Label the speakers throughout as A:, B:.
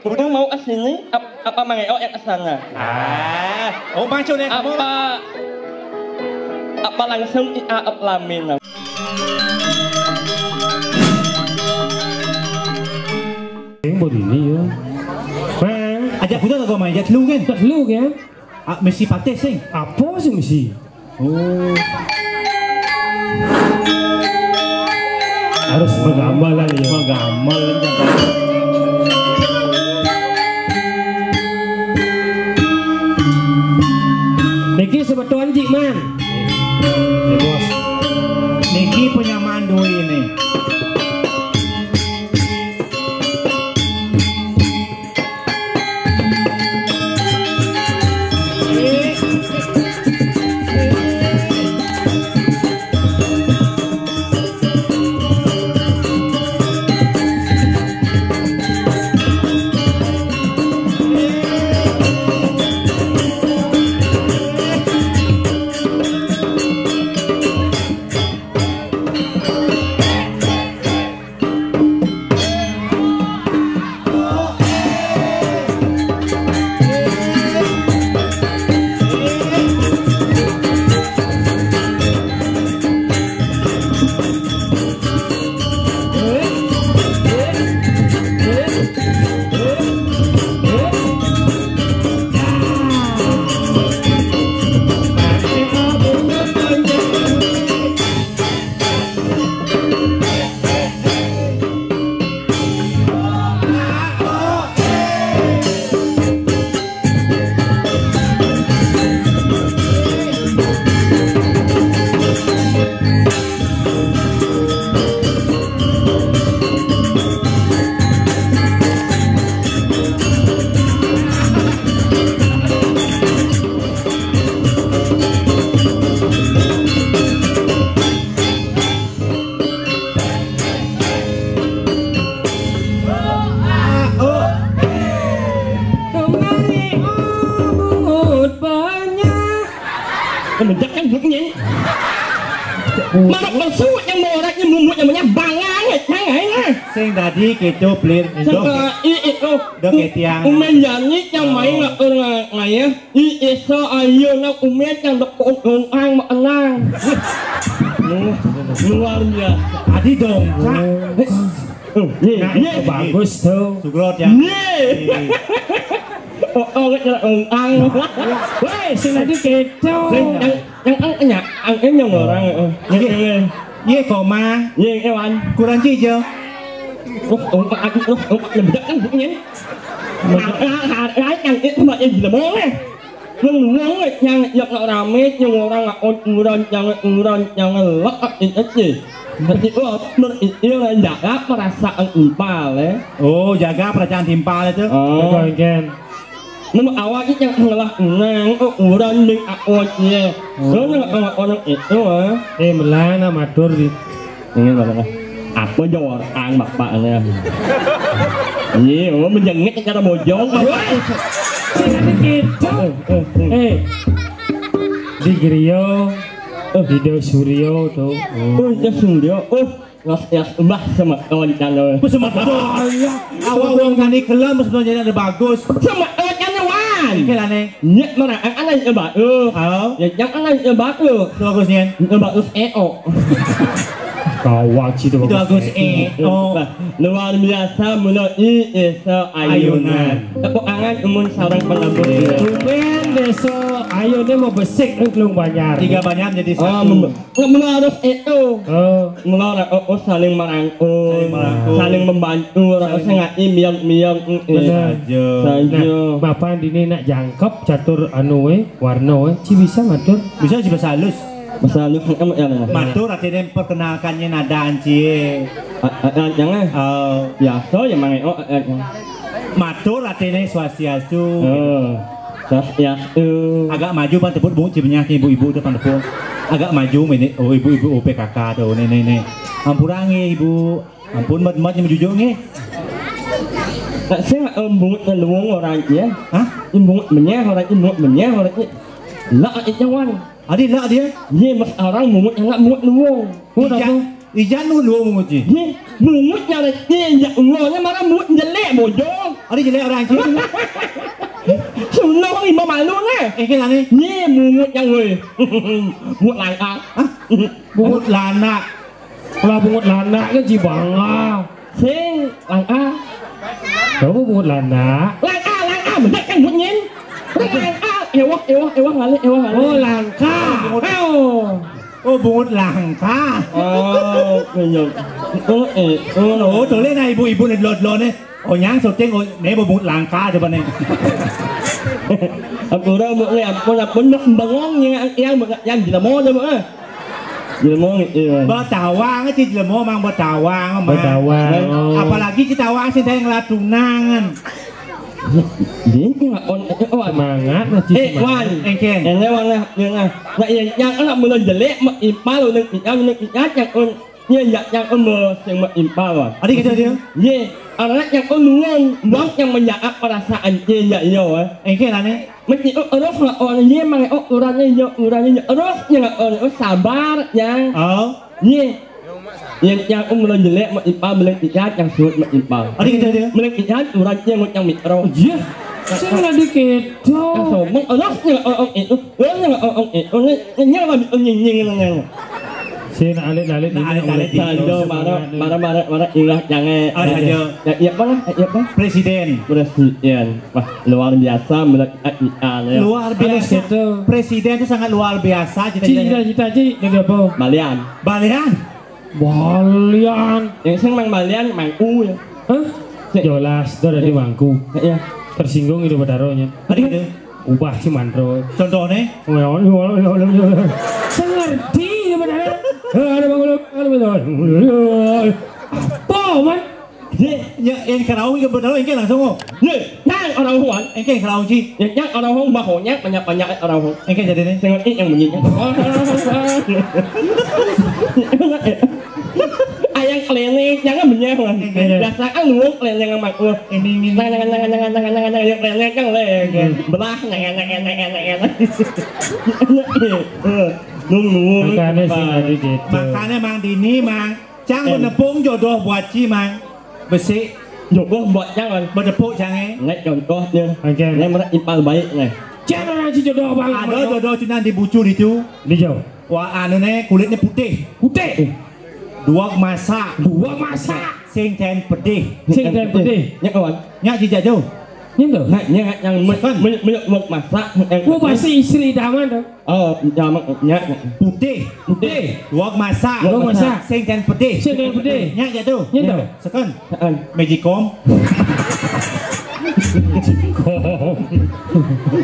A: Udah mau ke sini apa Mang Eo yang ke sana?
B: Oh Bang Cun ya.
A: Apa langsung Ia Lamin?
C: Ini ya. Bang,
B: Ajak budak kau main, ajak lu kan?
C: tak lu kan?
B: Mesti patih sing.
C: Apa sih mesti?
B: Oh.
C: Harus menggambalan ya.
B: Magamal jangan.
C: Niki sebetulnya Cik Man. Ya bos.
B: Niki punya mandu ini.
A: Menjakan buknya. Marok bersuat yang moratnya mumut namanya bangan
B: Sing tadi keco pelir indo.
A: Itu
B: Dok etiang.
A: Umen janji yang main nak orang ngaya. Iso ayo nak umen yang dok ang menang. Luar biasa.
B: Adi dong.
C: Nah, bagus tuh.
B: Sugrot ya.
A: Oh, cái ang.
C: Woi, sing tadi keco.
A: Yang ang yang orang.
B: Ye koma.
A: Ye ewan.
B: Kurang cijo.
A: Lebih kan buknya. Yang itu mak yang gila boleh. Yang rame, yang orang nggak ukuran, jangan lekat itu. Nanti itu jaga perasaan impal ya.
B: Oh, jaga perasaan timpal itu.
C: Oh, kan.
A: Nama awalnya yang ngelah nang ukuran ning awalnya. Lo nggak orang itu
C: Melana matur di.
A: Ini mana? Apa jawab ang bapaknya? Iya, menjengik cara bojong.
C: Sing tadi keco. Di Grio, Dido Suryo tuh.
A: Oh, ya Suryo. Ya mbah sama kawan kalau.
B: Sama awal wong kani kelam sebenarnya ada bagus.
A: Sama
B: Kelane.
A: Nyet mana ang anay bagus. Yang anay bagus.
B: Bagusnya.
A: Bagus EO.
C: Kawat sih itu
B: bagus.
A: Luar biasa melalui Esa Ayunan. Tepuk tangan umun sarang penabur.
C: Tumen besok ayunnya mau besik ngelung banyak.
B: 3 banyak jadi 1.
A: Mengarus itu. Mengarus saling merangkul. Saling membantu. Rasanya ngai miang.
C: Saja. Bapak ini nak jangkep catur warna bisa matur.
B: Bisa halus.
A: Masalah
B: Matur artinya perkenalkannya nada ancie.
A: Jangan. Ya so ya Mang Eo.
B: Matur artinya swastiastu.
A: Swastiastu.
B: Agak maju pan tebut bung cibenya ibu-ibu depan tepung. Agak maju ini. Oh ibu-ibu PKK tuh nenek. Ampurangi ibu. Ampun mat yang menjujur nih.
A: Saya bungut leluang orang ya.
B: Hah?
A: Bungut menyeh orang lah itu wan.
B: Adi lah dia.
A: Ye mas orang bungut anak bungut leluang.
B: Ijang Ijan nu lu menguji.
A: Ye, mungut yang ye ya ngornya marah mut jelek bojo.
B: Ada jelek orang sih.
A: Suno ini mau malu nè.
B: Cái là đi.
A: Ye mungut yang người. Mut langka.
B: Bungut lana.
C: Lah bungut lana kan Cibanga.
A: Sing langka.
C: Kamu bungut lana.
A: Langka bener kan mut nyen. Langka. Ewah ngalih.
C: Oh langka.
B: Oh bungut langka.
A: Oh, bây
B: Oh tôi lên này ibu lên lột này. Oh nhang sốt tiếng nếu bungut langka cho bạn này.
A: Aku dah buat ni, aku nak benak bangun yang gì là mô cho bữa. Gì là mô ni.
B: Bertawang aja jadi mau mang bertawang.
C: Bertawang.
B: Apalagi kita wang sih yang latunangan.
A: Gì cái mà on
C: Semangat lah Cik.
A: Wan,
B: Engken.
A: yang lewat lah, yang anak mula jelek mak impal lu yang yang on yang on yang mak impal wan.
B: Adik kita dia.
A: Ye, anak yang on nuang, wang yang menjaga perasaan je ya yo.
B: Engken lah ni.
A: Mesti orang on ye mang orangnya orang yang on sabar yang.
B: Oh.
A: Ye. Yang mula jelek mak impal mula ikat yang sulit mak impal.
B: Adik kita dia.
A: Mula ikat orang yang mikro.
C: Ya. Saya lagi keto.
A: Sombong orang yang itu, orang yang
C: Saya nak alik
A: marah ingat jangan. Ya apa?
B: Presiden.
A: Wah luar biasa melihat
B: Luar biasa. Presiden itu sangat luar biasa.
C: Cita-cita Cik dari apa?
A: Balian.
B: Balian.
A: Yang sing mang balian mang u ya.
C: Hah? Jelas itu dari bangku.
A: Ya.
C: Tersinggung itu padaronya.
B: Adik itu.
C: Ubah cuman roy.
B: Contohnya.
C: Saya ngerti itu padaro. Ada apa man?
B: Yang kerau yang berdarah engke langsung oh.
A: Yang orang huan.
B: Engke kerau sih.
A: Yang orang huan bahonya banyak orang huan.
B: Engke jadi ni.
A: Tengok ini yang bunyinya. Ayang keliling jangan menyerang. Biasaan luang keliling yang makmur. Ini jangan yang keliling kan leh. Belah nung.
C: Makanya sih lagi gitu.
B: Makanya mang dini mang jangan menepung jodoh buat ci mang besi
A: jodoh buat jangan
B: menepuk jangan.
A: Nggak contohnya.
C: Oke.
A: Yang mana impal baik nih.
C: Jangan si jodoh bang.
B: Ada jodoh cina dibucur itu.
C: Dijauh.
B: Wah anu nih kulitnya putih.
C: Putih.
B: Dua masak. Sing ten pedih.
C: Sing ten pedih.
A: Nhắc kawan.
B: Nyak jijak jauh.
C: Nyendo.
A: Nyak yang menyok masak.
C: Gua pasti istri daman dong.
A: Oh, jangan nyak.
B: Putih. Dua masak. Sing ten pedih.
C: Sing ten pedih.
B: Nyak jatuh.
C: Nyendo.
B: Sekon. Magicom.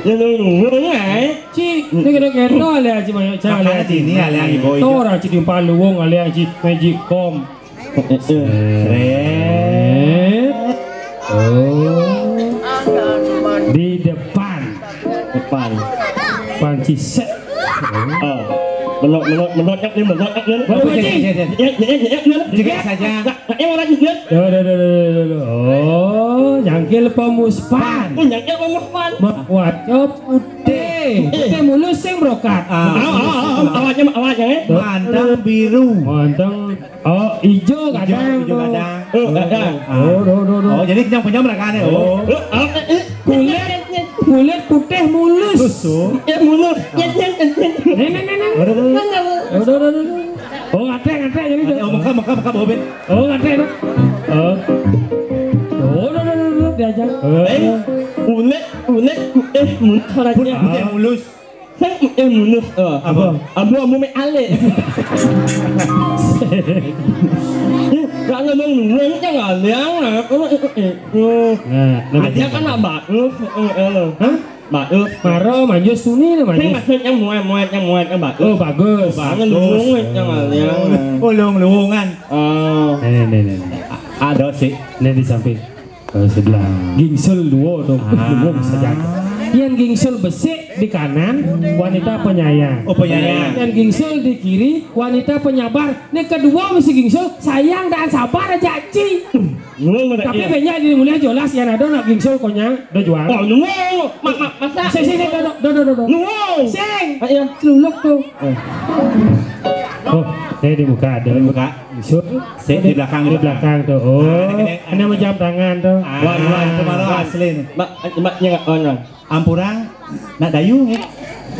A: Yang nung ngai.
C: Cik, ni kena kena lah cik banyak cara.
B: Makanya sini ada yang ibu.
C: Tora cik di Paluwong ada cik Magicom. Oh. Di depan. Panci set.
A: Menurut
B: Juga saja.
C: Oh, jangkil pemuspan. Buat putih. Putih mulus sing brokat.
A: Awaknya.
B: Mantang biru.
C: Mantang. Oh, hijau kadang.
B: Oh, jadi kenyang mereka nih. Oh.
C: Kulit putih mulus.
A: Mulus.
C: Oh, ngate jadi tu.
B: Oh, muka bobet.
C: Oh, ngate tu. Oh, diajak.
A: Kulit
B: Putih mulus.
A: Saya mulus.
B: Apa?
A: Abu me ale. Kalau nung jangan liang lah. Dia kan nak bagus. Bagus.
C: Maro manjus suni lah manjus.
A: Maksudnya muat yang bagus.
C: Oh bagus.
A: Jangan lung jangan liang.
B: Oh lungan.
C: Nih.
B: Ada sih.
C: Nih di samping. Sebelah. Gingsel dua tuh. Luwung saja. Yang gingsel besi di kanan wanita penyayang.
B: Oh penyayang.
C: Yang gingsel di kiri wanita penyabar. Ini kedua mesti gingsel sayang dan sabar aja Ci. Tapi banyak di mulia jelas yang ada nak gingsel konyang udah jual.
A: Oh nunggu. Masa.
C: Sing do.
A: Nunggu.
C: Sing. Ayo celuluk tuh. Oh, saya dibuka ada.
B: Buka.
C: Sur.
B: Di belakang.
C: Di belakang tuh. Oh, ini sama jam tangan tuh.
B: Wan kemarin asli.
A: Mak nyengak orang.
B: Ampurang nak dayu nge.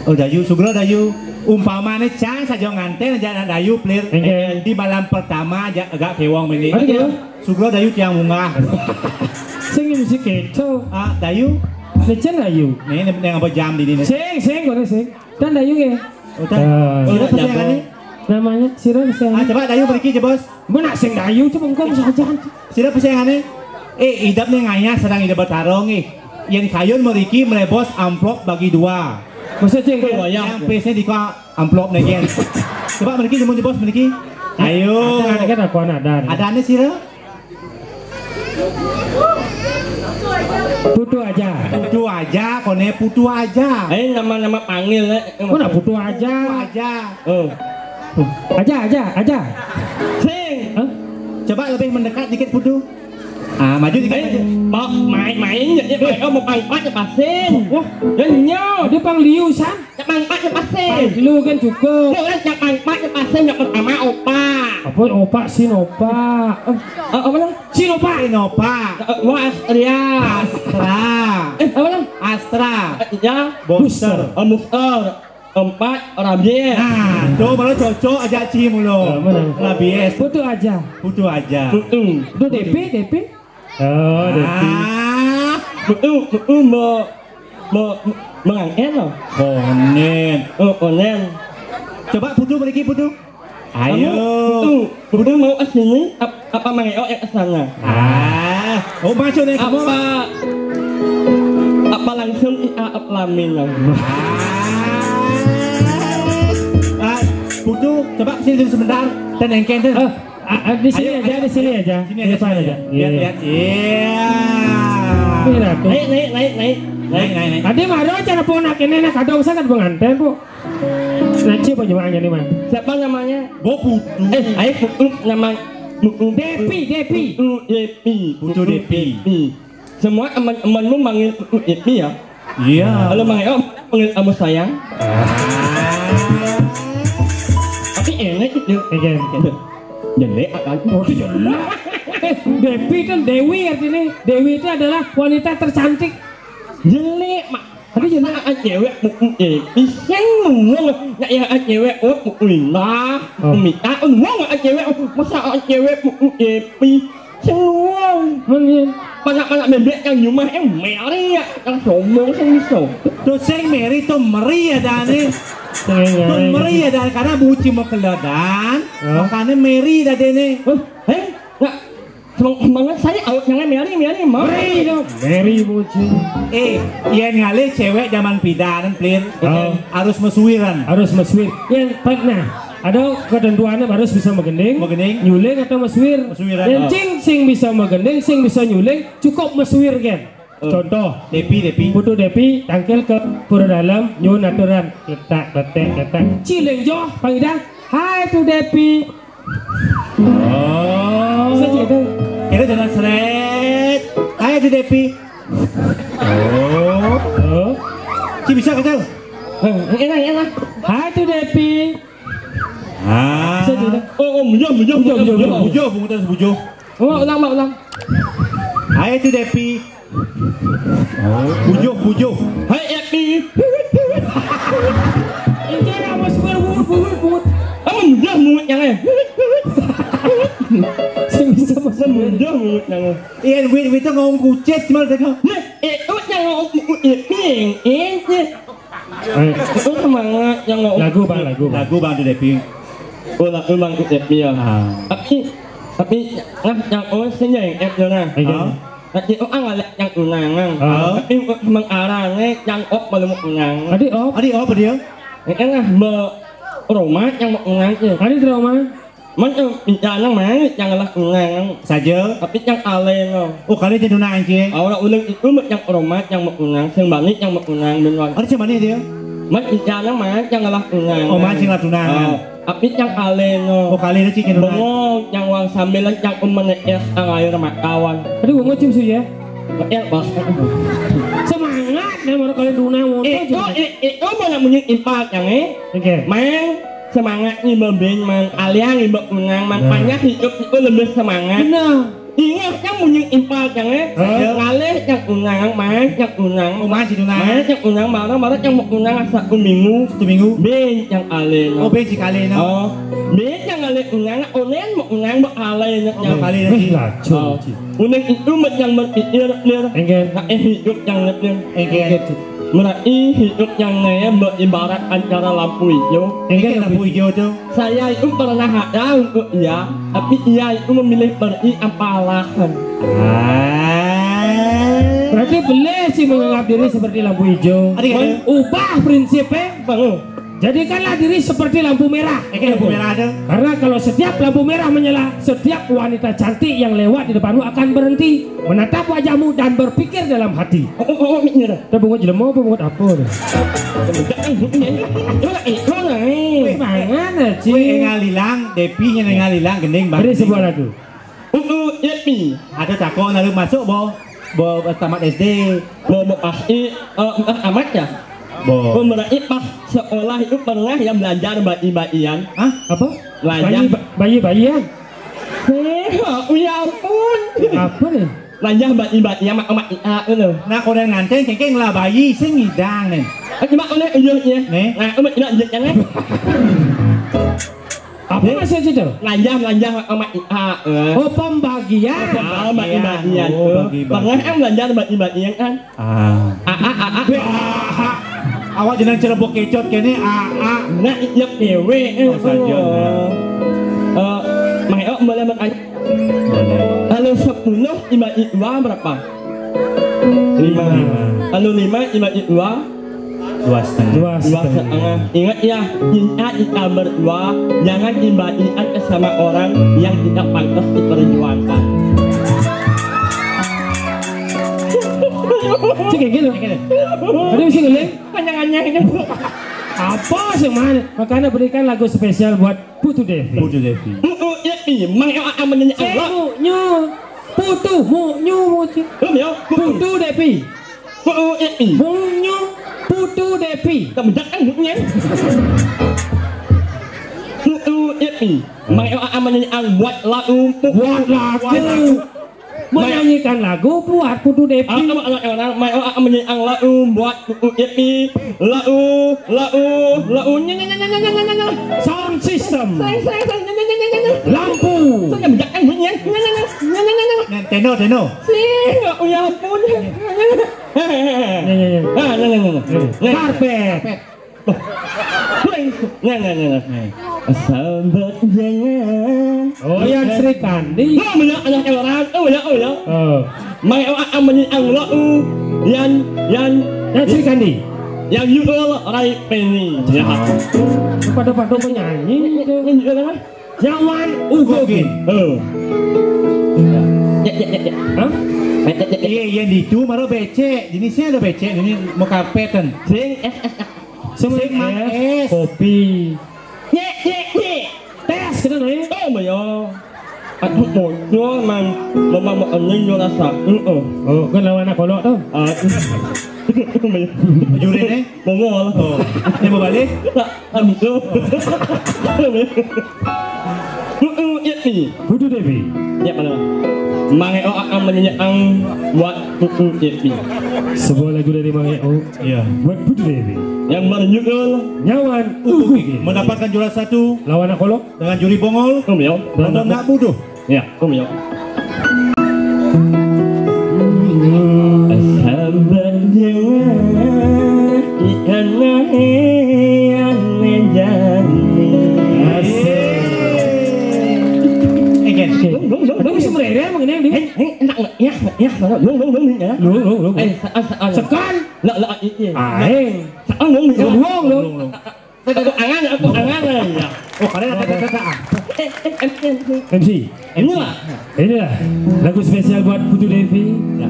B: Oh dayu, sugro dayu. Umpamane can saja nganten aja nak dayu plir. Di malam pertama aja agak kewong ini. Sugro dayu tiang bunga.
C: Sing musik keco.
B: Ah dayu.
C: Lecen dayu.
B: Nih yang apa jam di sini.
C: Sing gore sing. Dan dayu ge.
B: Oh tak. Sira pesengannya.
C: Namanya Sira pesengan.
B: Ah coba dayu pergi je bos.
C: Mana sing dayu coba engkau saja.
B: Sira pesengannya. Idap nih ngaya sedang idap bertarung yang kayun meriki melebos amplop bagi dua.
C: Maksudnya
B: yang PC di kau amplop nih gen. Coba meriki jemput bos meriki. Ayo.
C: Ada kan aku ada.
B: Ada ane Sira.
C: Putu aja.
B: Putu aja, kone putu aja.
A: Nama-nama panggil
C: Mana putu aja.
B: Aja.
C: Aja.
A: Sing.
B: Coba lebih mendekat dikit putu. Ah, maju dikit aja.
A: Main ya mau pangpat ya pasin. Wah, nyo.
C: Dia pang liusan.
A: Ya pangpat ya pasin.
C: Lu kan cukup.
A: Ya pangpat ya pasin yang pertama opa.
C: Apa opa Sinopa?
A: Apa lang?
C: Sinopa.
A: Wah, Astria.
B: Astra.
A: Apa lang?
B: Astra.
A: Ya,
B: Booster.
A: Booster. 4 rabies.
B: Nah, tuh malah cocok aja cium lo. Rabies.
C: Putu aja.
B: Putu aja.
A: Putu.
C: Itu DP. Oh, DP.
A: Putu mengangkat loh.
B: Konen.
A: Konen.
B: Coba putu pergi putu. Ayo.
A: Putu mau ke sini apa mengeo yang ke sana?
B: Oh masuk nih kamu.
A: Apa langsung lamin lah.
B: Putu, coba sini dulu sebentar. Dan engken tuh.
C: Di sini aja.
B: Sini aja. Lihat. Iya. Naik.
C: Ade maro cara ponak ini nak ada usaha kan pengantin bu. Nanti apa jemaahnya nih man?
A: Siapa namanya?
B: Putu.
A: Ayo Putu nama
C: Depi.
B: Putu Depi.
A: Semua teman-temanmu manggil Putu Depi ya?
B: Iya.
A: Kalau mengeo panggil kamu sayang. Tapi enak itu. Jelek akan.
C: Oh jelek. Depi kan Dewi artinya. Dewi itu adalah wanita tercantik.
A: Jelek mak.
C: Tapi jelek.
A: Cewek pisang ngomong. Ya cewek indah. Minta ngomong cewek. Masa cewek semua. Banyak bebek yang nyumah Mary ya. Yang sombong bisa.
B: Tuh sing Mary tuh meri ya Dani. Tuh meri ya Dan karena buci mau keledan. Makanya Mary dah dene.
A: Nggak. Semangat saya yang Mary dong.
C: Mary buci.
B: Iya ngalih cewek zaman pidanan plir. Harus mesuiran.
C: Harus meswir. Yang pernah ada ketentuannya harus bisa menggending, nyuling atau meswir. Dan sing bisa menggending, sing bisa nyuling, cukup meswir kan. Contoh,
B: Depi.
C: Putu Depi tangkel ke pura dalam, nyun aturan, ketak. Ciling joh, panggil hai tu Depi.
B: Oh.
C: Saja itu.
B: Kira jalan seret. Hai tu Depi. Oh. Ci bisa kata.
A: Enak.
C: Hai tu Depi.
B: Bujo.
A: Ulang.
B: Hai tu Depi. Bujo.
A: Hai Epi.
C: Ini apa suara buut.
A: Mudah mulut yang
C: Saya bisa masa
A: mudah mulut yang
B: Iya, itu ngomong kucet cuma tengok.
A: Itu yang ngomong Epi. Itu semangat yang ngomong
C: lagu bang tu Depi.
A: Lagu bang tu Depi ya. Tapi yang orang sini yang F tu nah. Tapi orang ngalak yang unangan. Tapi mengarahnya yang op belum unangan.
C: Adi op
B: apa dia?
A: Roma yang mau unang je.
C: Adi drama.
A: Mana bicara mana yang lah unang
B: saja.
A: Tapi yang alay no.
B: Oh kali jadi unang je.
A: Orang ulang itu yang Roma yang mau unang, sembalik yang mau unang benar.
B: Ada macam mana dia?
A: Mana bicara mana yang lah unang.
B: Oh macam lah unang.
A: Tapi yang alay no.
B: Oh kali itu cikin unang.
A: Bengong yang wang sambilan yang menees angay ramah kawan.
C: Aduh gue ngocim sih ya.
A: Bos.
C: Semangat nih baru kali unang motor.
A: Itu mana punya impact yang
C: Oke.
A: Main semangatnya membing mang aliang ibu menang mang banyak hidup itu lebih semangat. Ingat yang punya impal jangan ngalih yang unang mang yang unang yang unang marah yang mau unang asa minggu ben yang alih
B: oh ben si kali
A: oh ben yang alih unang olen mau unang mau alih yang
C: alih lacur
A: unang itu yang berpikir hidup yang merai hidup yang naya beribarat antara lampu hijau.
B: Lampu hijau tuh.
A: Saya itu pernah ada untuk ia, tapi ia itu memilih beri apalahan.
C: Berarti boleh sih menganggap diri seperti lampu hijau. Ubah prinsipnya. Jadikanlah diri seperti lampu merah.
B: Lampu merah ada.
C: Karena kalau setiap lampu merah menyala, setiap wanita cantik yang lewat di depanmu akan berhenti, menatap wajahmu dan berpikir dalam hati. Kita bungut jelema apa bungut apa? Mana sih?
B: Ngalilang, Depi ngalilang gending
C: bang. Beri sebuah lagu.
A: Depi.
B: Ada takut lalu masuk tamat SD.
A: Pasti amat ya. Pemerintah pas sekolah itu pernah yang belajar bayi-bayian.
C: Hah? Apa?
A: Belajar
C: bayi-bayian?
A: Ya ampun.
C: Apa nih?
A: Belajar bayi-bayian mak itu.
B: Nah kalau yang nganteng cengkeng lah bayi sing ngidang nih.
A: Cuma oleh ujungnya. Nah, umat tidak jangan.
C: Apa maksud itu?
A: Belajar mak
C: oh pembagian.
A: Bayi-bayian. Pernah belajar bayi-bayian kan?
B: Awak jangan cerebok kecot kene
A: nak nyep dewe saja. Mayo boleh bertanya. Kalau 10 iba berapa? 5. Kalau 5 iba 2,5. Ingat ya, kita berdua jangan iba-ian sama orang yang tidak pantas diperjuangkan.
C: Cik gitu. Ada bisa ngeleng?
A: Panjang-panjang.
C: Apa sih mana? Makanya berikan lagu spesial buat Putu Devi.
B: Putu Devi.
A: Mang akan menyanyi Allah.
C: Putu Devi. Putu Devi.
A: Kamu jangan ngomongnya. Putu Devi. Mang akan menyanyi Allah buat lagu.
C: Menyanyikan lagu buat Putu Devi.
A: Orang mau menyanyi lagu buat Putu Devi. Lagu nyanyi.
C: Sound system. Lampu.
A: Jangan bunyi.
B: Teno.
A: Ya ampun.
C: Karpet.
A: Sahabat jangan.
C: Oh yang Sri Kandi.
A: Banyak anak orang. Mai akan menyanyi lagu yang
C: Sri Kandi.
A: Yang judul Rai Penny. Ya.
C: Pada penyanyi itu. Nyawan Ugogin.
A: Hah?
B: Yang itu malah becek. Jenisnya ada becek. Ini mau karpetan.
C: Sing kopi. Tes kena nih.
A: Oh mayo. Aduh mojo mang mama anjing yo rasa.
C: Oh, kan lawan anak kolok tuh.
B: Jure nih.
A: Mongol.
B: Oh. Ini mau balik?
A: Aduh.
C: Putu Devi.
A: Ya mana? Mangeo akan menyanyikan buat Putu Devi.
C: Sebuah lagu dari Mangeo.
B: Iya.
C: Buat Putu Devi.
A: Yang berjudul
C: Nyawan Ugogin.
B: Mendapatkan juara 1
C: lawan anak kolok
B: dengan juri Bongol.
A: Kumyo.
B: Dan nak bodoh.
A: Ya, kumyo. Sahabat jangan ikan yang menjadi.
C: Lu bisa merere mengenai dia.
A: Enak ya. Lu. Sekan. Lah ini.
C: Aing.
A: Sekan lu.
C: Aku
A: angan ya.
B: Oh, kalian ada.
C: MC.
A: Inilah
C: lagu spesial buat Putu Devi. Ya.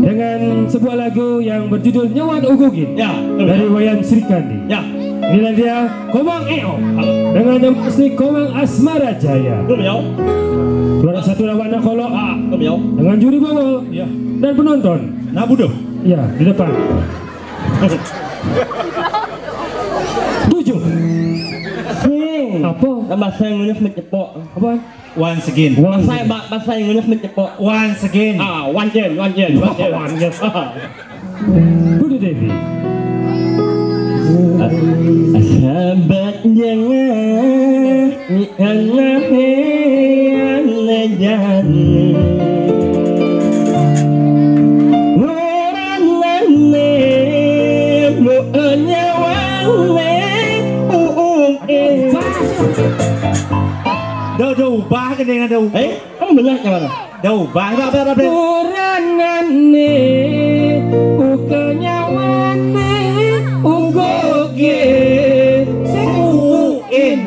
C: Dengan sebuah lagu yang berjudul Nyawan Ugogin.
A: Ya.
C: Dari Wayan Sri Kandi.
A: Ya.
C: Inilah dia Komang Eo dengan nama asli Komang Asmara Jaya. Juara 1 lawan anak kolok dengan juri Bongol dan penonton.
B: Nak bodoh.
C: Ya, di depan. 7. Apa?
A: Bahasa Inggris mencepok.
C: Apa?
B: Once again.
A: Bahasa Inggris mencepok.
B: Once again.
A: One gen.
C: Budu Devi.
A: Sahabat jangan yang jadi orang
B: Dah ubah kan dengan dah ubah.
A: Kamu benar yang mana?
B: Dah ubah. Apa?
C: Kurangan nih, bukannya wane, ugoge, sing uuin,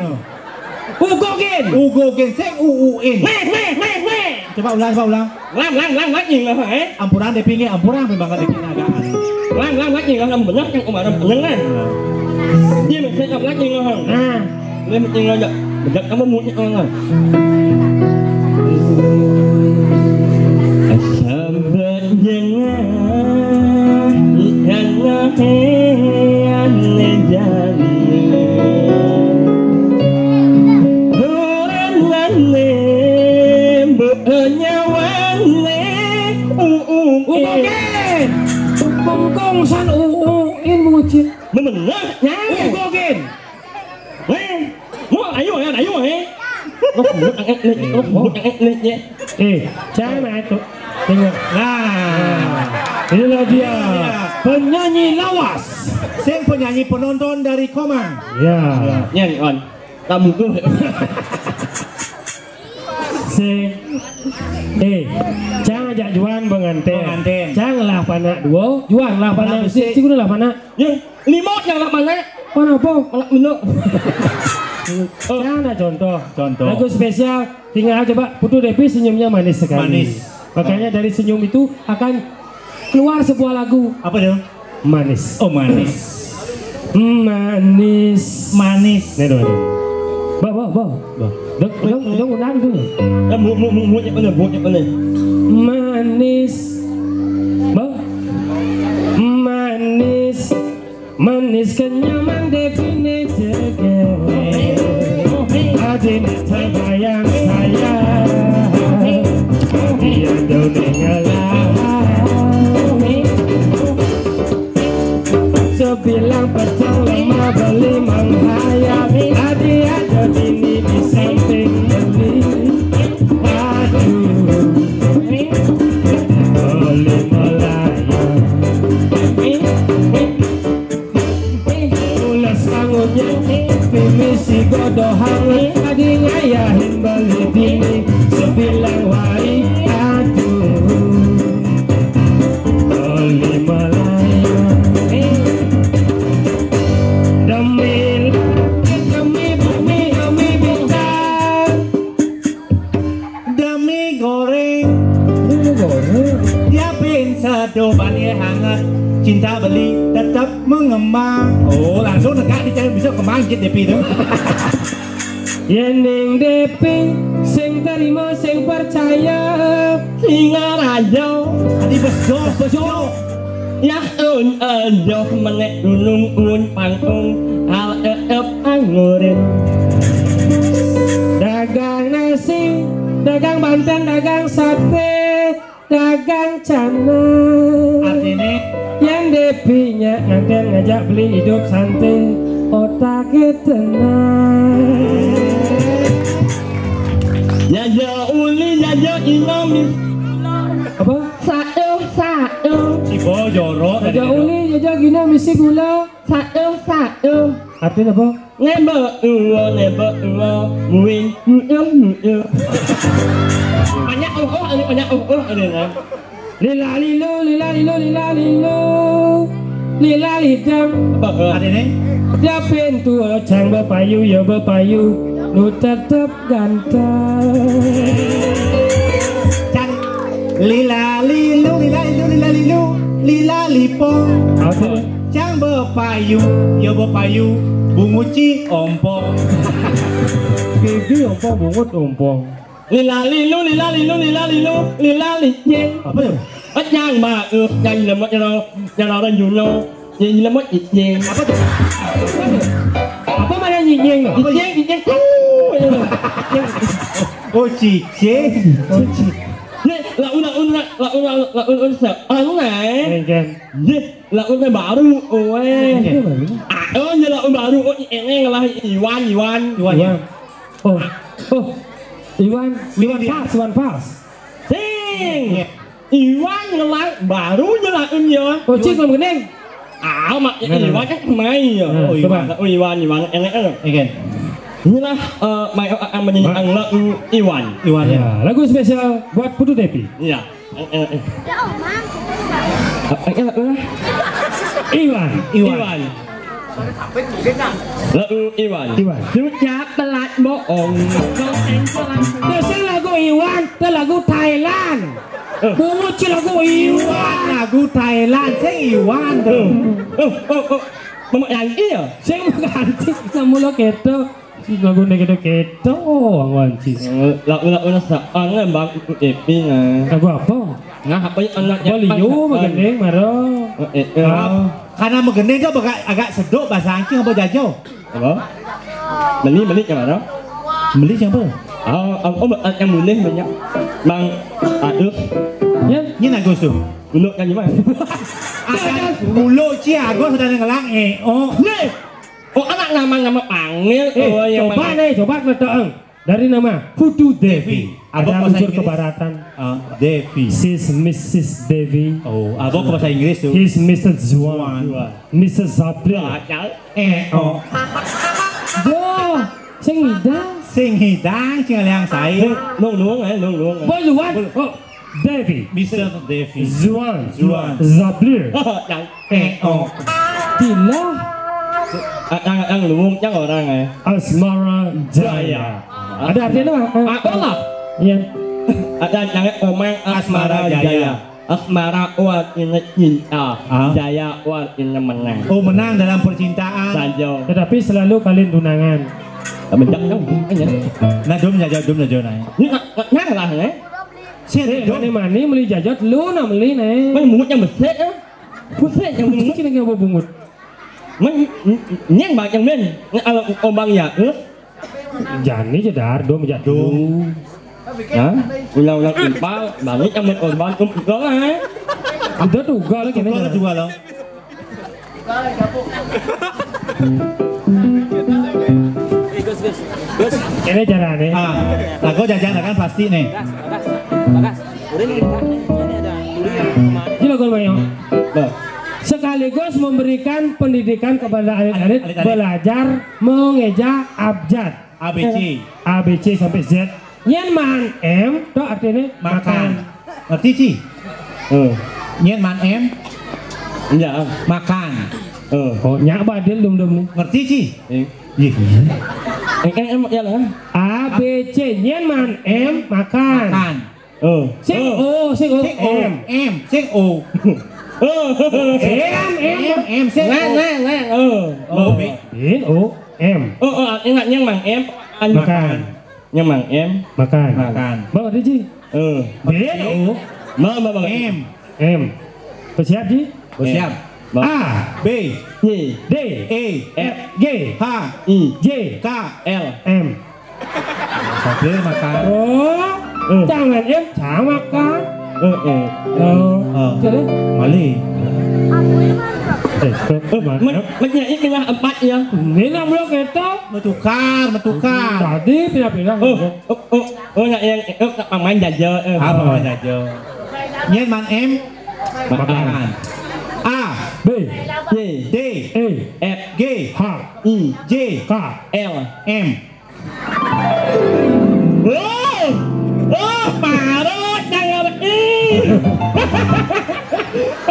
C: ugogen, sing uuin. Coba ulang.
A: Lang nhìn là phải.
B: Ampuran deh pinggir, ampuran memang ada kena agak.
A: Lang nhìn là benar kan kemarin benar kan? Dia mesti jawab lagi ngomong. Dia mesti ngajak. Betul kamu mulai orang. Sahabat jangan yang jadi orang benyawane
C: ugogen, kongkong san uuin mengucil.
A: Benar
C: Ugogen.
A: Ayo.
C: Jangan itu. Tengok. Inilah dia penyanyi lawas.
B: Sing penyanyi penonton dari Komang.
C: Ya.
A: Yang on. Tamu tu.
C: Sing. Jangan ajak juan pengantin. Janganlah panak dua. Juanlah panak. Cikgu lah panak.
A: Yang limot yang lah panak.
C: Panak apa?
A: Panak minum.
C: Jangan contoh. Lagu spesial. Tinggal coba Putu Devi senyumnya manis sekali. Makanya dari senyum itu akan keluar sebuah lagu.
B: Apa dia?
C: Manis.
B: Oh manis.
C: Manis. Nih dong. Bawa. Dong undang itu.
A: Mulut yang mana?
C: Manis. Manis kenyaman Devine jaga. Adina terbayang saya. Dia donengalah. Sebilang petang lemah beli menghayal. Adi ada bini di samping beli. Aduh, boleh melayang. Ulas bangunnya misi godohan. Adi ngayahin beli bini. Sebilang wari. Aduh, boleh melayang.
B: Demi goreng. Dia sedobannya hangat. Cinta beli tetap mengembang. Oh langsung negak dicari bisa kemangkit Depi itu.
C: Yening Depi sing terima sing percaya.
A: Singa rajo.
B: Adi beso.
A: Ya jauh menek gunung panggung al anggurin.
C: Dagang nasi, dagang banten, dagang sate, dagang cana.
B: Artinya
C: yang Depinya nganten ngajak beli hidup santai, otaknya tenang.
A: Jaja uli jaja inamis.
C: Apa?
A: Sa'u.
B: si Bojoro
C: Jaja uli, jaja gina misi gula.
A: Sa'u.
C: Artinya apa?
A: Neba uwa, muin. Banyak ada nah.
C: Lila lidam.
B: Artinya
C: Dia pintu cang bepayu ya bepayu, lu tetep ganteng.
B: Can lila lipo.
C: Apa?
B: Cang bepayu ya bepayu, bunguci ompong.
C: Gigi ompong bungut ompong.
A: Lila jeng.
B: Apa ya?
A: Nhang mà nhanh là mất cho nó đang dùng nó nhìn là mất nhịp nhàng
B: Apa tuh?
C: Apa mana nyinyeng?
A: nhịp nhàng
B: Oh cicing.
A: Nih, laun seorang này.
C: Kan.
A: Nih, laun baru, oi. Oh, như laun baru, oh ini lah Iwan.
C: Oh. Iwan pas.
A: Sing. Iwan ngelang baru như laun ya.
C: Oh, cik làm cái
A: Mà Iwan chắc mày. Iwan enak.
B: Again.
A: Inilah yang menyanyikan lagu Iwan.
C: Ya, lagu spesial buat Putu Devi.
A: Iya.
C: Iwan.
A: Lagu Iwan. Sejak telat bohong.
C: Dasar lagu Iwan, itu lagu Thailand. Bungut si lagu Iwan.
B: Lagu Thailand, saya Iwan tuh.
A: Mama yang iya.
C: Saya mau ganti sama lo keto. Si lagu keto, Wan Cis.
A: Lagu seorang bang Epi
C: Lagu apa?
A: Nah, apa yang anaknya?
C: Baliu magendeng maro.
B: Karena megendeng tuh agak seduk bahasa Angking apa jajo?
A: Apa? Beli yang mana?
B: Beli siapa?
A: Yang boleh banyak. Bang Adus.
C: Ya,
B: Ini Agus tuh.
A: Mulutnya gimana?
B: Mulut Cia Agus sedang ngelang
A: Nih. Oh, anak nama panggil.
C: Coba ngedoeng. Dari nama Putu Devi. Ada unsur kebaratan.
B: Devi.
C: She's Mrs. Devi.
B: Oh, abang ke bahasa Inggris tuh.
C: He's Mr. Zuan. Mrs. Zabri.
B: Sing hidang yang saya.
A: Luang.
C: Boy Luan. Oh, Devi.
B: Mr. Devi.
C: Zuan. Zabri. Tila.
A: Yang luang yang orang
C: Asmara Jaya. Ada artinya apa?
A: lah?
C: Iya.
A: Ada yang omeng Asmara Jaya. Asmara uat ini cinta, Jaya uat ini menang.
B: Oh, menang dalam percintaan.
A: Saja.
C: Tetapi selalu kalian tunangan.
A: Benjak dong,
B: Nah, dom jajo nih.
A: Ini lah nih.
C: Mani beli jajat lu na beli nih.
A: Mungut yang besar ya. Besar yang
C: Bungut sih nggak mau bungut.
A: Nyeng bang yang men. Kalau obang ya,
C: Jani jedar dom jatuh.
A: Hah? Ulang impal, bangit yang men obang enggak lah.
C: Ada juga lagi nih.
B: Ada juga loh.
C: Ini caranya.
B: Lagu jajan kan pasti nih.
C: Ini lagu banyak. Sekaligus memberikan pendidikan kepada adik-adik belajar mengeja abjad. ABC sampai Z. Nyen man M itu artinya makan.
B: Ngerti Ci? Nyen man M.
A: Iya.
B: Makan.
C: Oh nyak badil dum-dum nih.
B: Ngerti Ci?
A: Iya. Em ya lah.
C: A B C nyen man M makan. Sing O M.
B: Sing O.
C: M sing
A: O.
C: O M.
A: Ingat yang mang M
C: Makan.
A: Yang mang M
C: Makan. Bawa dia Ji. B O M. Siap Ji?
B: Siap. A B
C: D
B: E
C: F G
B: H
A: I
C: J
A: K L
C: M.
B: Sampai makan.
C: Jangan M jangan makan. Jadi
B: Mali.
A: Menyanyi pindah 4 ya.
C: Ini nak blok itu.
B: Metukar.
C: Tadi pindah-pindah.
A: Yang main jaja.
B: Apa main jaja? Nyen man M makan. A
C: B
B: D
C: E
A: F
B: G
C: H
B: I J
C: K
A: L
B: M.
A: Parah jangan Allah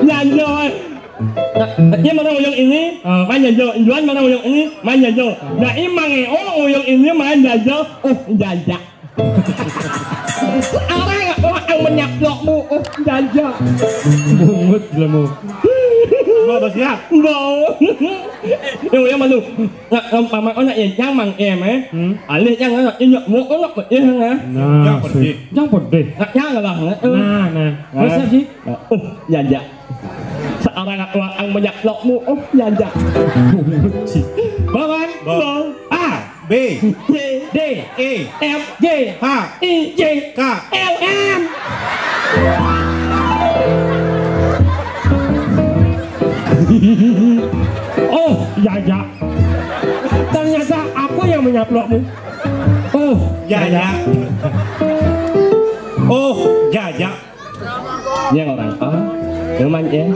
A: nyanyi. Ini mana uyang ini main jajo, Juan mana uyang ini main jajo. Nah ini mangi uyang ini main jajo, jajak. Orang yang menyaplokmu, jajak.
C: bungut lemu.
B: Bawa siap.
A: Bawa. Yang malu. Paman anak yang mang em alih yang anak injak mu anak betul
C: Nah, yang pedih.
A: Jangan lah.
C: Nah. Siap sih?
A: Jajak. Seorang yang menyaplokmu, jajak.
C: Bawan. A
B: B
C: D
B: E
C: F G
B: H
C: I J
B: K
C: L M. Oh ya, ternyata aku yang menyaplokmu. Oh
B: ya. Oh ya.
A: Yang orang A yang mang em,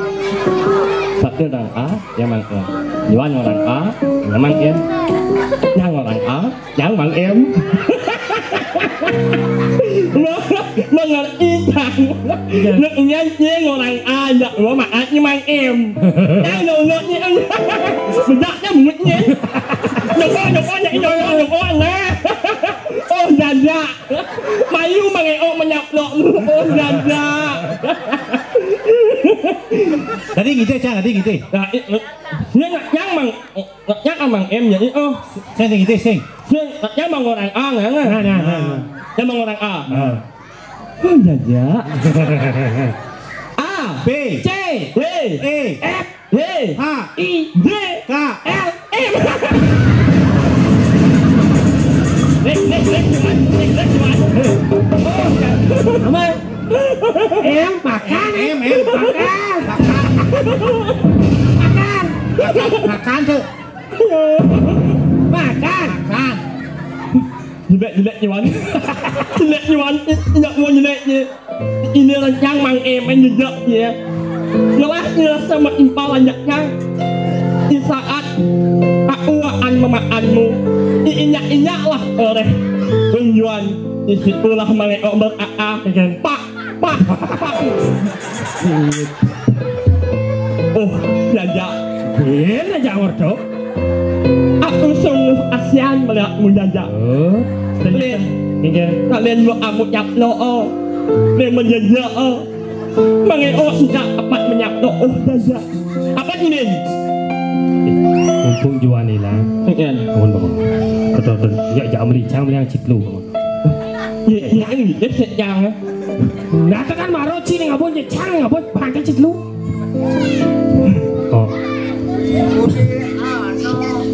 A: satu orang A yang mang em, dua orang A yang mang em, yang orang A yang mang em. Mengerti kan? Nyanyi orang A yang gua mak như mang em, yang nyanyi anh, bedaknya mulutnya. Nhục có nè. Oh dạ. Mayu mà ngày ông mà nhập lộn. Oh dạ.
B: Tadi gitu Cang, tadi gitu.
A: Nah, nhắc bằng em vậy ô.
B: Sing gitu sing.
A: Nhắc bằng orang A nè. Nhắc bằng orang A. Oh dạ. A
B: B
A: C D
B: E
A: F G
B: H
A: I D
B: K
A: L M. Lên cuman. Em makan
B: makan tuh.
A: Makan. Jelek cuman. Enggak mau jeleknya. Ini rencang mang em nyejak ya. Ngelahnya sama impal anjaknya. Di saat akuan memakanmu, inyak lah oleh tujuan. Disitulah mereka berkata, pak. Oh, jaja. Ini jawab dok. Aku sungguh kasihan melihatmu jaja. Kalian buat aku nyaplo. Kalian menjajak. Mereka tidak dapat menyaplo. Oh jaja. Apa ini?
C: Mumpung jual ni lah. Kawan bang. Betul. Ya jangan melicang meliang ciplu.
A: Ya ini dia sejang.
C: Nah tekan maroci ni ngabon je cang ngabon pakai ciplu. Oh.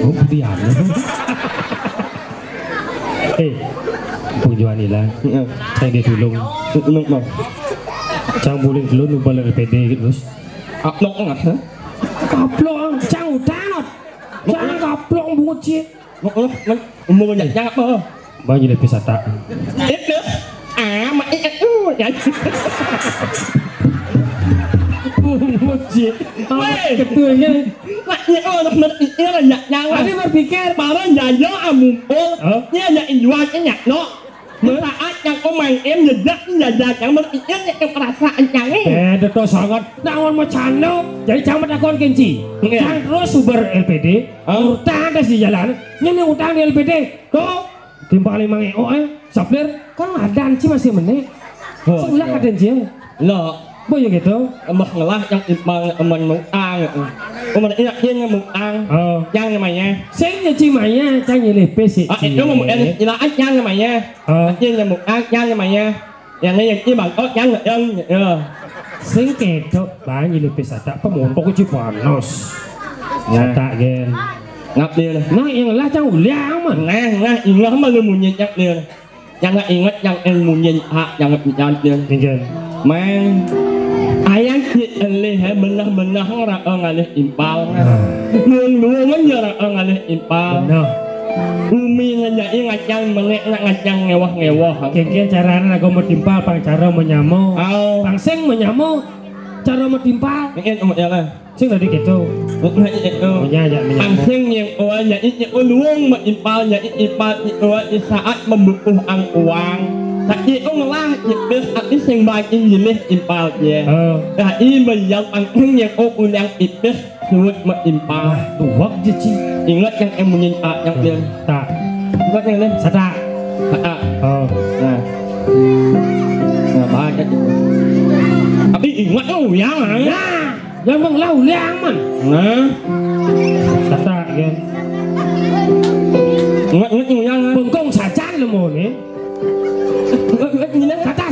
C: Oh biar. Mumpung jual ni lah. Saya dia tulung.
A: Tulung bang.
C: Cang boleh tulung lupa lagi pede gitu bos.
A: Aplok nggak?
C: Kaplong, cang udanot. Cang kaplong bucit.
A: Umur banyak apa?
C: Banyak lebih sata.
A: Itu. Mà vậy. Bucit. Ketuanya. Lagi orang itu là nhặt nhau. Anh berpikir barang jajo amumpul. Dia ada injuan nyặt nó. Saat yang omang em nyedak jaja yang berpikir yang perasaan canggih.
C: Itu sangat naon macano. Jadi jangan takon kenci. Jangan terus sumber LPD. Utang ada di jalan. Ini utang di LPD. Kok timbal 5 EO supplier kan ngadan sih masih meneh. Sebelah kaden sih.
A: Lo
C: boy gitu.
A: Emang ngelah yang timbal emang mutang. Emang ini mutang. Yang namanya.
C: Saya cimanya cang nyelip sih.
A: Itu mau ilaan yang namanya. Yang mutang yang namanya. Yang ini bang yang
C: sing ketok bah nyelip sata pemontok cipanos. Nyata gen.
A: Ngap dia
C: nah yang lah cang uliang mah.
A: Nah ingat mah lu munyin jak dia. Jangan ingat yang munyin hak jangan jangan dia. Mang ayang leh benar-benar orang ngalih impal. Luang aja orang ngalih impal. Umi ngajak ngacang menek ngacang ngewah.
C: Kian caranya aku mau timpal pang cara menyamo. Pang sing menyamo cara mau timpal.
A: Mungkin ya lah.
C: Sing tadi gitu.
A: Pangsing yang uangnya itu luang mengimpal itu di saat membutuhkan uang. Tapi itu ngelah nyebes artis yang baik jenis impal dia. Nah ini menjauh pangsing yang uang ipes sulit mengimpal.
C: Tuak je ci.
A: Ingat yang menyimpal yang dia.
C: Tak.
A: Ingat yang lain.
C: Sata.
A: Nah bahagia itu. Tapi ingat yang
C: yang menglau liang man. Sata kan.
A: Ingat yang
C: bengkong sajan lemo ni.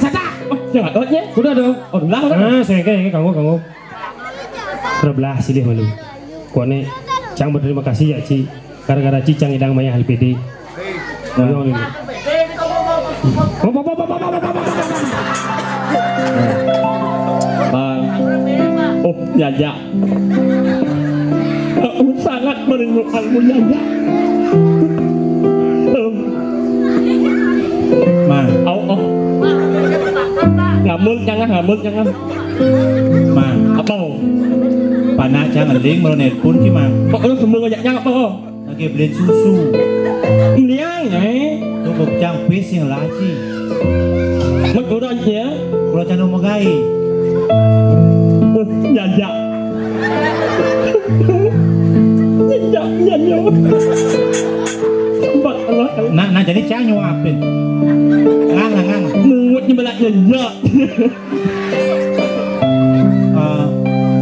C: Sata.
A: Jangan ya.
C: Udah dong.
A: Udah.
C: Saya kamu. Terbelah silih malu. Kau ni cang berterima kasih ya Ci. gara-gara cicang idang maya LPD. Ngomong ini.
A: Bang, oh Jaja, aku sangat merindukanmu Jaja.
B: Ma,
A: Oh, ngamuk jangan.
B: Ma,
A: Apa?
B: panak jangan link mau nelpon ki ma.
A: Kok lu semua jangan apa?
B: Lagi beli susu.
A: Liang
B: Tuh kok jang pis yang laci.
A: mất của anh nhé.
B: Kalau jangan mau gai.
A: Dạ dạ. Dạ dạ dạ. Bật nó.
B: Nah jadi cang nyuapin. Ngang.
A: Menguat nhưng mà lại nhìn dạ.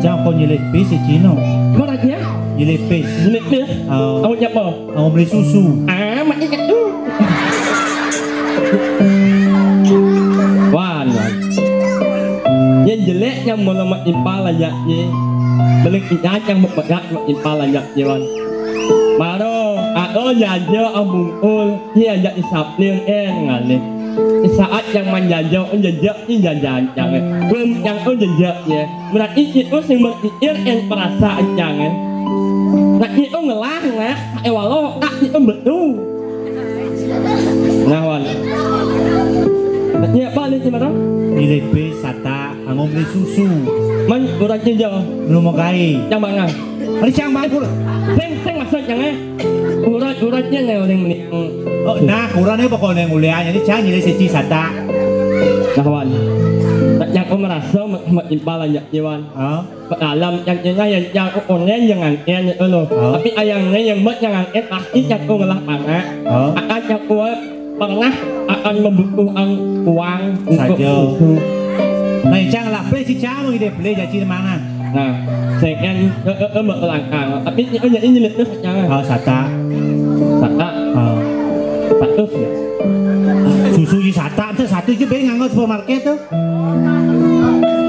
B: Cang kau nyilik pis si Cino.
A: Có đặt nhé.
B: Nyilik pis.
A: Nyilik pis. Ông nhập bò.
B: Ông beli susu.
A: Mà cái cách đó. Wah, yang jelek yang melamat impal aja je. Balik ikat yang berpegat impal aja je kan. Maro, jaja ambung dia aja isap liang ngali. Saat yang menjajah jajak ni jajan jangan. Belum yang jajak je. Berarti itu sing berpikir yang perasaan jangan. Nak itu ngelah nak, walau tak itu betul. Nawan. Nak apa ni cimara?
B: Nyilik pis sata, angom beli susu.
A: Man orang je.
B: Belum mau gai.
A: Yang mana?
B: Ada cang baik pula.
A: Seng maksud jangan. Uratnya ni orang ni.
B: Nah, kurangnya pokoknya nguliah. Jadi cang nyilik si sata.
A: Kawan. Yang aku merasa impal aja jiwan. Dalam yang online yang angin itu loh. Tapi ayangnya yang buat yang angin pasti yang aku ngelah panak. Akan yang aku pernah akan membutuhkan uang untuk susu.
B: Nah, cang lah beli si cang mau ide beli jadi mana?
A: Nah, saya berkelangkang. Tapi ini lihat tu jangan.
B: Sata.
A: Satu ya.
B: Susu di sata tu satu je beli nganggo supermarket tu.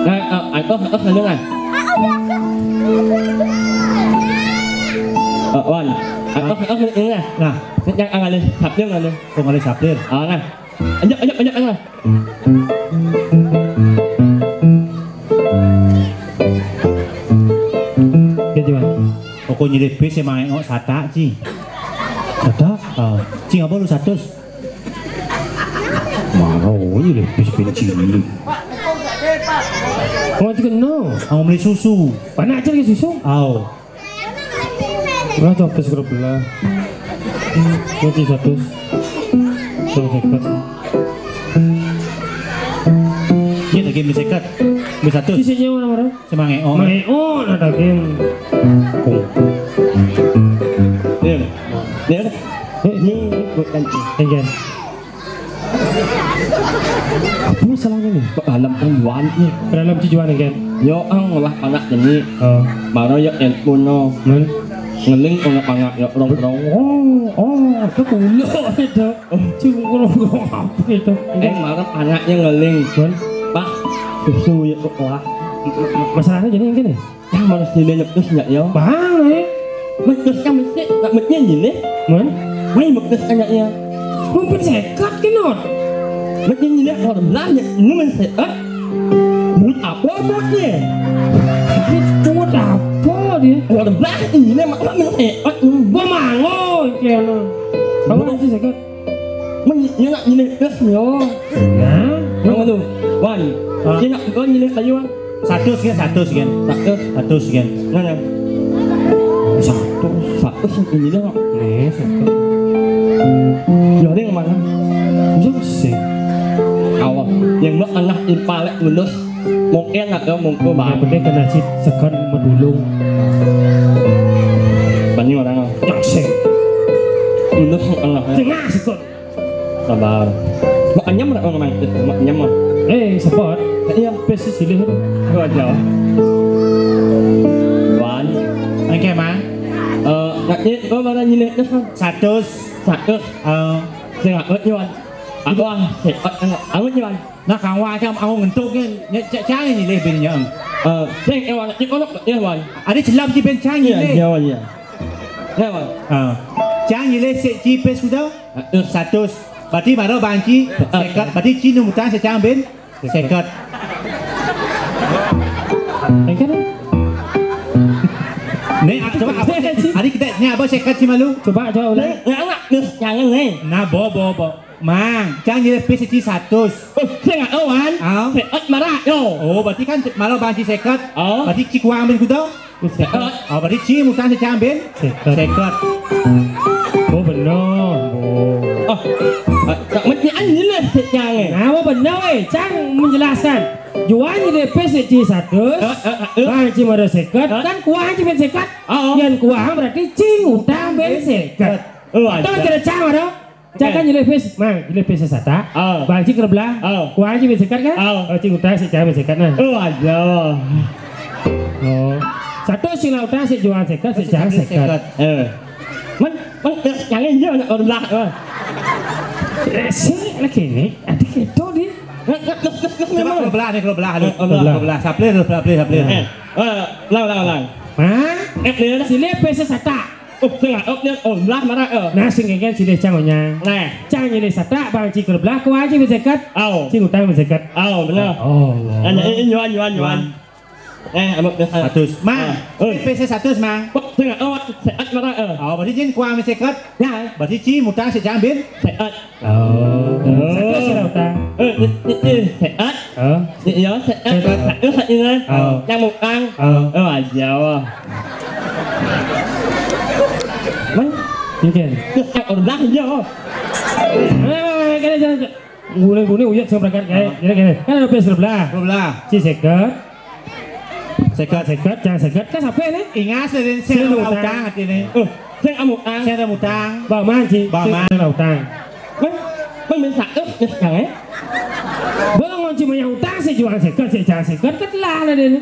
A: Nah, aku senang. Wan, aku ini lah.
B: Nah,
A: yang angan sabdir ngan.
B: kau ngali sabdir.
A: Nah. Ajak lah.
B: Pokok nyilik pis emang engok sata ci. Sata? Ci apa lu 100?
C: Mau nyilik pis cilik. Kau kenal?
B: Mau beli susu.
C: Panak aja lagi susu? Lah coba segera belah. Nanti 100. Sekat.
B: Iya lagi beli sekat. Beli 100.
C: Sisinya mana?
B: Semang engok.
C: Ada game.
A: Dia ini bukan
C: Enggak. Apa masalahnya nih?
A: dalam penjualan ni.
C: Dalam tujuan enggak?
A: Yo ang lah panak jadi. Baru yo puno. Ngeling orang panak yo rong.
C: Itu kulo itu. Cuma kurang apa itu?
A: Marah panaknya ngeling. Pak susu ya wah.
C: Masalahnya jadi enggak nih?
A: Yang harus dilepas enggak yo?
C: Bang,
A: Mencusnya mesti tak mesti gini. Mai mencus anaknya.
C: Mungkin sekat kinot.
A: Mesti gini orang belanja ini mesti buat apa buatnya?
C: Buat apa dia?
A: Orang belanja ini maksudnya mesti
C: Gua mango kena. Kamu nanti sekat.
A: Ini nak gini terus yo.
C: Nah,
A: Yang tu, Wan. Ini nak kau gini kayu Wan.
B: 100 sekian. 100 sekian.
A: Mana? Satu ini dah.
C: sekat.
A: Jadi yang mana?
C: Sih.
A: Awak yang buat anak impalek lulus mungkin atau mungkin
C: Yang penting kena sekat medulung.
A: Banyak orang
C: Jaksek.
A: lulus anak.
C: Tengah sekat.
A: Sabar. Makanya mana orang main itu? Makanya mah.
C: Sepat.
A: Iya.
C: Pesi silih itu.
A: Gua jawab. Wan.
B: Oke, Ma.
A: Nanti kau mana nyilik tu kan?
B: 100.
A: Satu. Saya nggak Wan. Aku aku Wan.
B: Nah, kang wa cam aku ngentuknya cang ini lebih nyang.
A: Saya Wan. Ini kau nak Wan.
B: Ada celam di bencang ini.
A: Iya. Ngapa?
B: Cang nyile cipes sudah 100. Berarti baru banci sekat. Berarti cinu mutang secang ben sekat.
C: Kan?
B: Nih, coba apa? Hari kita ni apa sekat si malu?
C: Coba ulang.
A: Ngak jangan ni.
B: Nah, bo. Mang, cang nyile pes 100.
A: Saya nggak tahu kan. Sekat marah yo.
B: Oh, berarti kan malu banci sekat.
A: Oh.
B: Berarti cikuang ben kuda.
A: Sekat.
B: Oh, berarti ci mutang secang ben sekat.
C: Oh benar.
A: Oh. Tak mesti anjing lah secang ni.
C: Nah, benar Cang menjelaskan. Jual ni PSC 100. Banci mara sekat kan kuang ci ben sekat. Yang kuang berarti ci utang ben sekat. Tahu cara Cang ada? Jangan nyilih pes, mang nyilih pes sata. Banci kerbelah. Kuang ci ben sekat kan? Ci utang secang ben sekat nah.
A: Aduh.
C: Oh. Satu sila utang si jual sekat secang sekat.
A: Man jangan je nak orang lah.
C: Sini lagi ni ada keto di.
B: Coba kalau belah. Sapler.
A: Lang. Dia
C: Sila pesa sata.
A: tengah dia lah marah.
C: Nah sing kan sila cangonya.
A: Nah,
C: Cang nyilih sata bang ci kerbelah ku aja bersekat. Cing utang bersekat.
A: Benar. Ini yuan. Abang
B: 100. Mang, pes 100 mang.
A: tengah sekat marah.
B: Berarti jin kuang sekat.
A: Ya,
B: Berarti ci mutang secang ben
A: sekat.
C: Satu sila utang.
A: Sekat. Ya, sekat ini. Yang mukang. Jauh.
C: Mungkin.
A: Yang orang je.
C: Kena jangan guling uyat saya berangkat kayak kan ada pes kerbelah. Ci sekat jangan sekat kan sampai ni.
B: Ingat saya utang hati ni.
A: Saya amukang.
B: Saya utang.
C: Bawa man ci. Saya utang.
A: Mình sakit jangan.
C: Belum cuma yang utang saya jual sekat jangan sekat kan lah dia ni.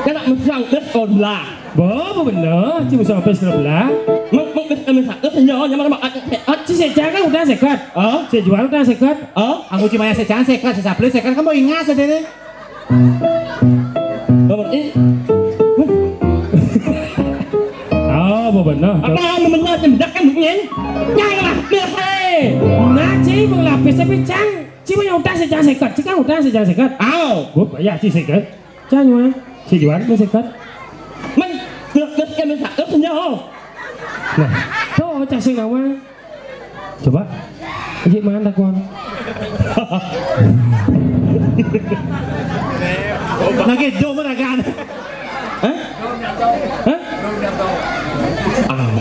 A: Cái nak mesang đất còn là
C: Bo benar, cuma sama pes kerbelah.
A: mình sakit senyo nhưng mà nó ăn
C: Ci secang kan utang sekat. Saya jual utang sekat.
B: Aku cuma yang secang sekat, sapler sekat kamu ingat saja ni.
C: Bo benar.
A: Apa mình nói mình đắc cái mục nhện. Nhai lah, đưa xe.
C: Nah, ci menglapis tapi Cang. Ci punya utang secang sekat. Ci kan utang secang sekat. Bu bayar ci sekat. Cang mah. Ci jual pes sekat.
A: Mình được cái mình sakit senyo.
C: Nah, tuh Cang sing awal. Coba. Ajik mana kawan?
B: Lagi dua meragan.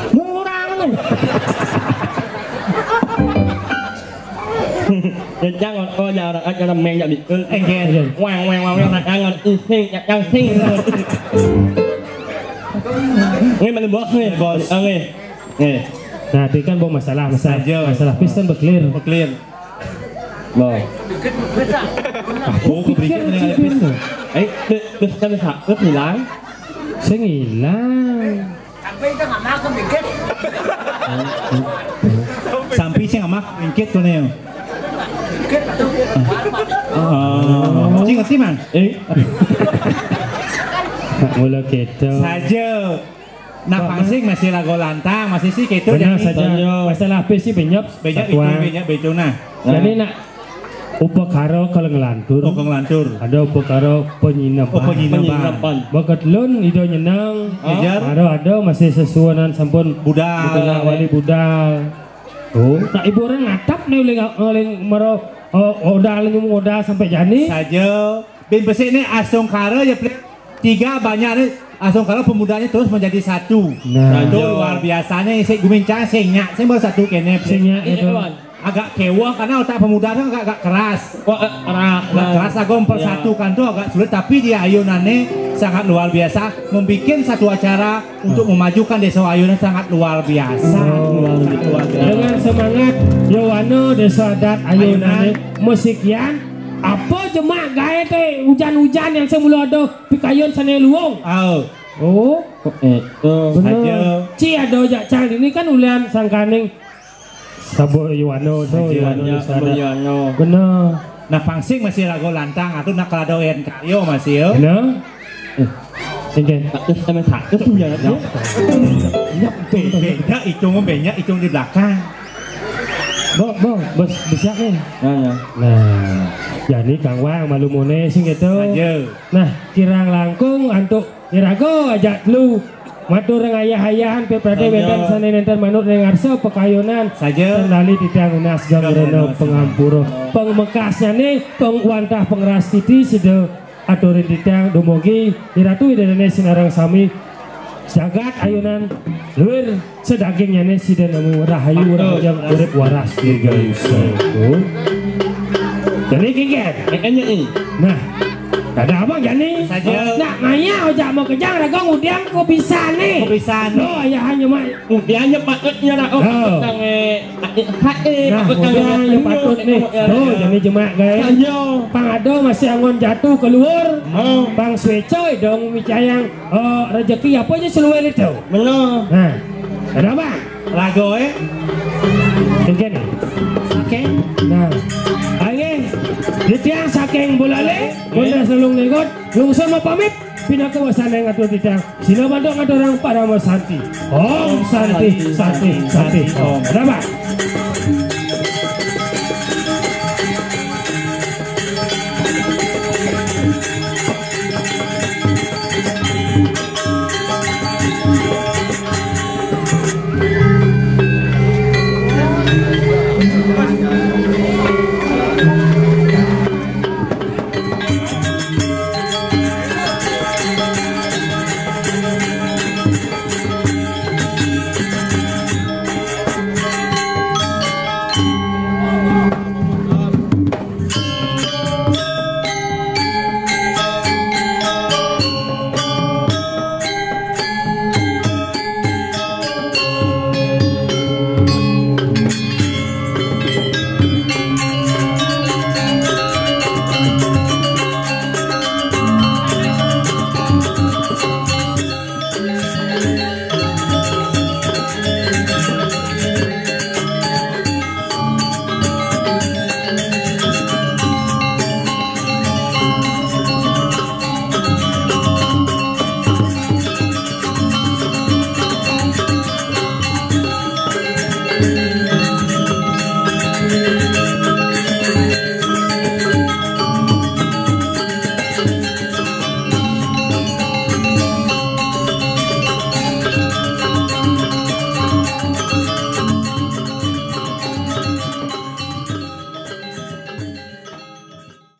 A: Murah kan? Jangan jangan men jadi
B: Enggen.
A: Wang jangan sing jangan sing. Ini mana bos ni bos? Ni.
C: Nah, itu kan bawa masalah piston berclear.
A: Bos.
B: Aku berikan dengan piston.
A: Terus kami sakit hilang.
C: Saya hilang.
B: Sampai saya ngamak ringkit tu ni. Cing ngerti mang?
C: Mula keto.
B: Saja. Nak pangsing masih lagu lantang, masih sih keto.
C: Benar saja. Masalah apa sih banyak
B: betul nah.
C: Jadi nak upakara kalau ngelantur. Ada upakara penyinapan. Bakat lun ido nyenang. Ada masih sesuanan sampun
B: budal.
C: Wali budal. Tak ibu orang ngatap nih oleh maro odal sampai jani.
B: Saja. Bin besik ni asong kara ya 3 banyak ni. Asong kara pemudanya terus menjadi 1. Nah, itu luar biasanya. Saya gumincang senyak. Saya baru 1 kene.
C: Senyak itu.
B: Agak kewah karena otak pemuda itu agak keras. Keras agak mempersatukan tuh agak sulit, tapi dia ayunannya sangat luar biasa, membuat satu acara untuk memajukan desa ayunan sangat luar biasa.
C: Dengan semangat Yowano desa adat ayunan musikian apa jemak gaya teh hujan-hujan yang semula ada pikayun sana luong. Benar. Ci ada jak Cang ini kan ulian sangkaning Sabo Iwano tuh Iwano. Benar.
B: Nah pangsing masih lagu lantang atau nak kaladoen kayo masih yo.
C: Benar. Singkin.
A: Terus sama satu tuh ya.
C: Nyap
B: Beda hitung banyak hitung di belakang.
C: Bos bisa kan?
A: Nah,
C: Nah, jadi Kang Wang malu mone sing gitu.
B: Aja.
C: Nah, kirang langkung antuk kirago ajak lu matur ngayah-ayahan peprade wedan sanen enten manut dengarso pekayunan
B: Saja.
C: kendali didang unas gangreno pengampuro pengmekasnya nih pengwantah pengras titi sido aturin didang dumugi diratu idene sinarang sami jagat ayunan luwir sedagingnya nih sida namu rahayu rahajang urip waras guys. Jadi kingen.
A: kayaknya ini.
C: Nah, ada apa Jani?
B: Saja.
C: Nah, ngaya ojak mau kejang raga ngudiang kok bisa nih.
B: Kok bisa nih?
C: Oh, ya hanya mah.
A: Udianya patutnya nak tang
C: Nah, udianya patut nih. Oh, Jani jemak guys.
A: Ayo.
C: Pangado masih angon jatuh keluar. Bang Swecoy dong micayang rezeki apa aja seluar itu.
A: Benar.
C: Nah, ada apa?
B: Lago
C: Kingen.
B: Oke.
C: Nah, ayo, ditiang saking bulale, bunda selung legot, lungsur mau pamit, pindah ke wasan yang ngatur ditiang. Sila bantu ngatur orang para mau santi. Om santi, santi, santi. Om. Ada apa?